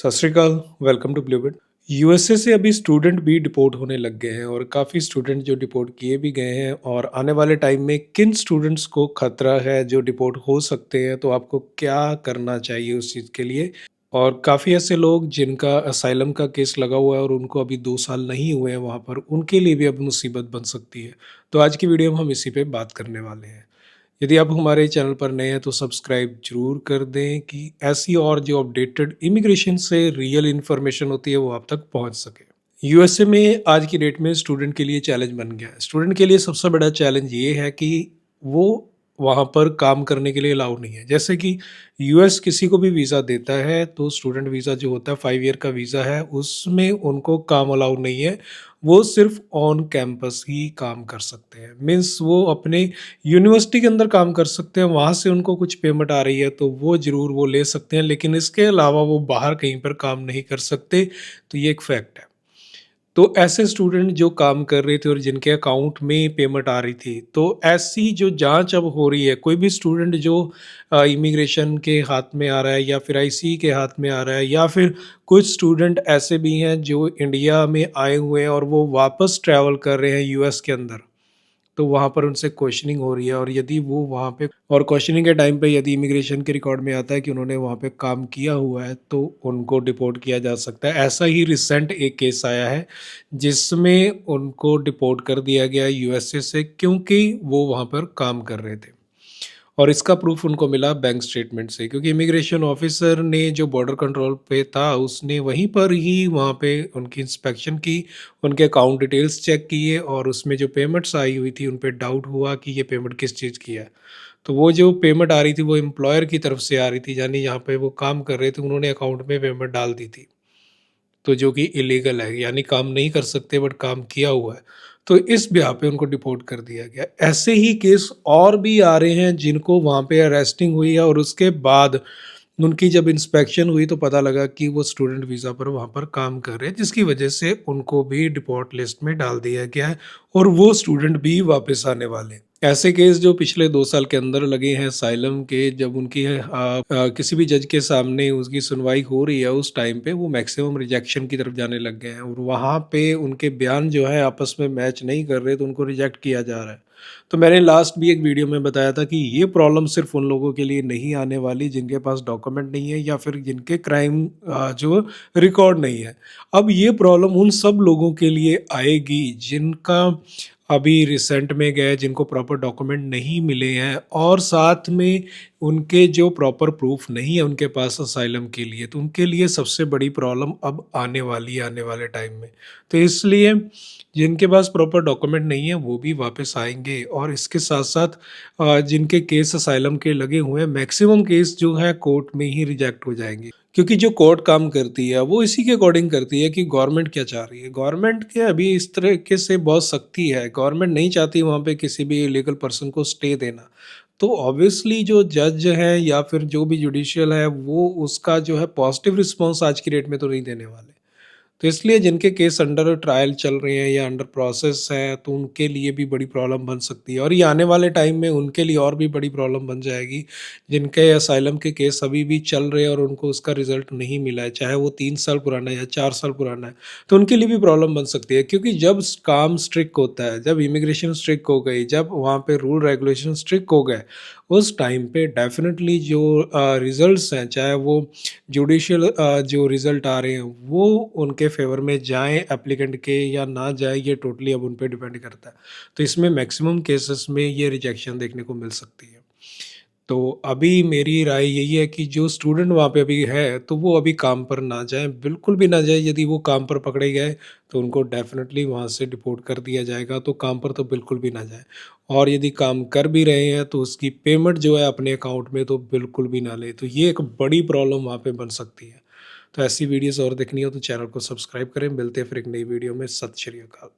सत श्री अकाल, welcome to ब्लूबेट। USA से अभी स्टूडेंट भी डिपोर्ट होने लग गए हैं और काफ़ी स्टूडेंट जो डिपोर्ट किए भी गए हैं और आने वाले टाइम में किन स्टूडेंट्स को खतरा है जो डिपोर्ट हो सकते हैं, तो आपको क्या करना चाहिए उस चीज़ के लिए। और काफ़ी ऐसे लोग जिनका असाइलम का केस लगा हुआ है और उनको अभी 2 साल नहीं हुए हैं वहाँ पर, उनके लिए भी अब मुसीबत बन सकती है। तो आज की वीडियो में हम इसी पे बात करने वाले हैं। यदि आप हमारे चैनल पर नए हैं तो सब्सक्राइब जरूर कर दें कि ऐसी और जो अपडेटेड इमिग्रेशन से रियल इन्फॉर्मेशन होती है वो आप तक पहुंच सके। यूएसए में आज की डेट में स्टूडेंट के लिए चैलेंज बन गया है। स्टूडेंट के लिए सबसे बड़ा चैलेंज ये है कि वो वहाँ पर काम करने के लिए अलाउ नहीं है। जैसे कि यूएस किसी को भी वीज़ा देता है तो स्टूडेंट वीज़ा जो होता है 5 ईयर का वीज़ा है, उसमें उनको काम अलाउ नहीं है। वो सिर्फ ऑन कैंपस ही काम कर सकते हैं। मीन्स वो अपने यूनिवर्सिटी के अंदर काम कर सकते हैं, वहाँ से उनको कुछ पेमेंट आ रही है तो वो ज़रूर वो ले सकते हैं, लेकिन इसके अलावा वो बाहर कहीं पर काम नहीं कर सकते। तो ये एक फैक्ट है। तो ऐसे स्टूडेंट जो काम कर रहे थे और जिनके अकाउंट में पेमेंट आ रही थी, तो ऐसी जो जांच अब हो रही है, कोई भी स्टूडेंट जो इमिग्रेशन के हाथ में आ रहा है या फिर आईसी के हाथ में आ रहा है, या फिर कुछ स्टूडेंट ऐसे भी हैं जो इंडिया में आए हुए हैं और वो वापस ट्रैवल कर रहे हैं यूएस के अंदर, तो वहाँ पर उनसे क्वेश्चनिंग हो रही है। और यदि वो वहाँ पे और क्वेश्चनिंग के टाइम पे यदि इमिग्रेशन के रिकॉर्ड में आता है कि उन्होंने वहाँ पे काम किया हुआ है, तो उनको डिपोर्ट किया जा सकता है। ऐसा ही रिसेंट एक केस आया है जिसमें उनको डिपोर्ट कर दिया गया यूएसए से, क्योंकि वो वहाँ पर काम कर रहे थे। और इसका प्रूफ उनको मिला बैंक स्टेटमेंट से, क्योंकि इमिग्रेशन ऑफिसर ने जो बॉर्डर कंट्रोल पे था उसने वहीं पर ही वहाँ पे उनकी इंस्पेक्शन की, उनके अकाउंट डिटेल्स चेक किए और उसमें जो पेमेंट्स आई हुई थी उन पे डाउट हुआ कि ये पेमेंट किस चीज़ की है। तो वो जो पेमेंट आ रही थी वो एम्प्लॉयर की तरफ से आ रही थी, यानी यहाँ पे वो काम कर रहे थे, उन्होंने अकाउंट में पेमेंट डाल दी थी। तो जो कि इलीगल है, यानी काम नहीं कर सकते बट काम किया हुआ है। तो इस ब्याह पे उनको डिपोर्ट कर दिया गया। ऐसे ही केस और भी आ रहे हैं जिनको वहाँ पे अरेस्टिंग हुई है और उसके बाद उनकी जब इंस्पेक्शन हुई तो पता लगा कि वो स्टूडेंट वीज़ा पर वहाँ पर काम कर रहे हैं, जिसकी वजह से उनको भी डिपोर्ट लिस्ट में डाल दिया गया है और वो स्टूडेंट भी वापस आने वाले हैं। ऐसे केस जो पिछले 2 साल के अंदर लगे हैं साइलम के, जब उनकी किसी भी जज के सामने उसकी सुनवाई हो रही है, उस टाइम पे वो मैक्सिमम रिजेक्शन की तरफ जाने लग गए हैं और वहाँ पे उनके बयान जो है आपस में मैच नहीं कर रहे, तो उनको रिजेक्ट किया जा रहा है। तो मैंने लास्ट भी एक वीडियो में बताया था कि ये प्रॉब्लम सिर्फ उन लोगों के लिए नहीं आने वाली जिनके पास डॉक्यूमेंट नहीं है या फिर जिनके क्राइम जो रिकॉर्ड नहीं है। अब ये प्रॉब्लम उन सब लोगों के लिए आएगी जिनका अभी रिसेंट में गए, जिनको प्रॉपर डॉक्यूमेंट नहीं मिले हैं और साथ में उनके जो प्रॉपर प्रूफ नहीं है उनके पास असाइलम के लिए, तो उनके लिए सबसे बड़ी प्रॉब्लम अब आने वाली है आने वाले टाइम में। तो इसलिए जिनके पास प्रॉपर डॉक्यूमेंट नहीं है वो भी वापस आएंगे, और इसके साथ साथ जिनके केस असाइलम के लगे हुए हैं, मैक्सिमम केस जो है कोर्ट में ही रिजेक्ट हो जाएंगे, क्योंकि जो कोर्ट काम करती है वो इसी के अकॉर्डिंग करती है कि गवर्नमेंट क्या चाह रही है। गवर्नमेंट के अभी इस तरीके से बहुत सख्ती है, गवर्नमेंट नहीं चाहती वहाँ पे किसी भी इलीगल पर्सन को स्टे देना। तो ऑब्वियसली जो जज है या फिर जो भी जुडिशियल है वो उसका जो है पॉजिटिव रिस्पॉन्स आज की डेट में तो नहीं देने वाले। तो इसलिए जिनके केस अंडर ट्रायल चल रहे हैं या अंडर प्रोसेस है, तो उनके लिए भी बड़ी प्रॉब्लम बन सकती है और ये आने वाले टाइम में उनके लिए और भी बड़ी प्रॉब्लम बन जाएगी। जिनके असाइलम के केस अभी भी चल रहे हैं और उनको उसका रिजल्ट नहीं मिला है, चाहे वो 3 साल पुराना है या 4 साल पुराना है, तो उनके लिए भी प्रॉब्लम बन सकती है। क्योंकि जब काम स्ट्रिक्ट होता है, जब इमिग्रेशन स्ट्रिक्ट हो गई, जब वहाँ पे रूल रेगुलेशन स्ट्रिक्ट हो गए, उस टाइम पे डेफिनेटली जो रिजल्ट्स हैं, चाहे वो जुडिशियल जो रिज़ल्ट आ रहे हैं वो उनके फ़ेवर में जाएँ एप्लीकेंट के या ना जाए, ये टोटली अब उन पे डिपेंड करता है। तो इसमें मैक्सिमम केसेस में ये रिजेक्शन देखने को मिल सकती है। तो अभी मेरी राय यही है कि जो स्टूडेंट वहाँ पे अभी है तो वो अभी काम पर ना जाएँ, बिल्कुल भी ना जाएँ। यदि वो काम पर पकड़े गए तो उनको डेफ़िनेटली वहाँ से डिपोर्ट कर दिया जाएगा, तो काम पर तो बिल्कुल भी ना जाएँ। और यदि काम कर भी रहे हैं तो उसकी पेमेंट जो है अपने अकाउंट में तो बिल्कुल भी ना लें। तो ये एक बड़ी प्रॉब्लम वहाँ पे बन सकती है। तो ऐसी वीडियोज़ और देखनी हो तो चैनल को सब्सक्राइब करें। मिलते हैं फिर एक नई वीडियो में। सत श्री अकाल।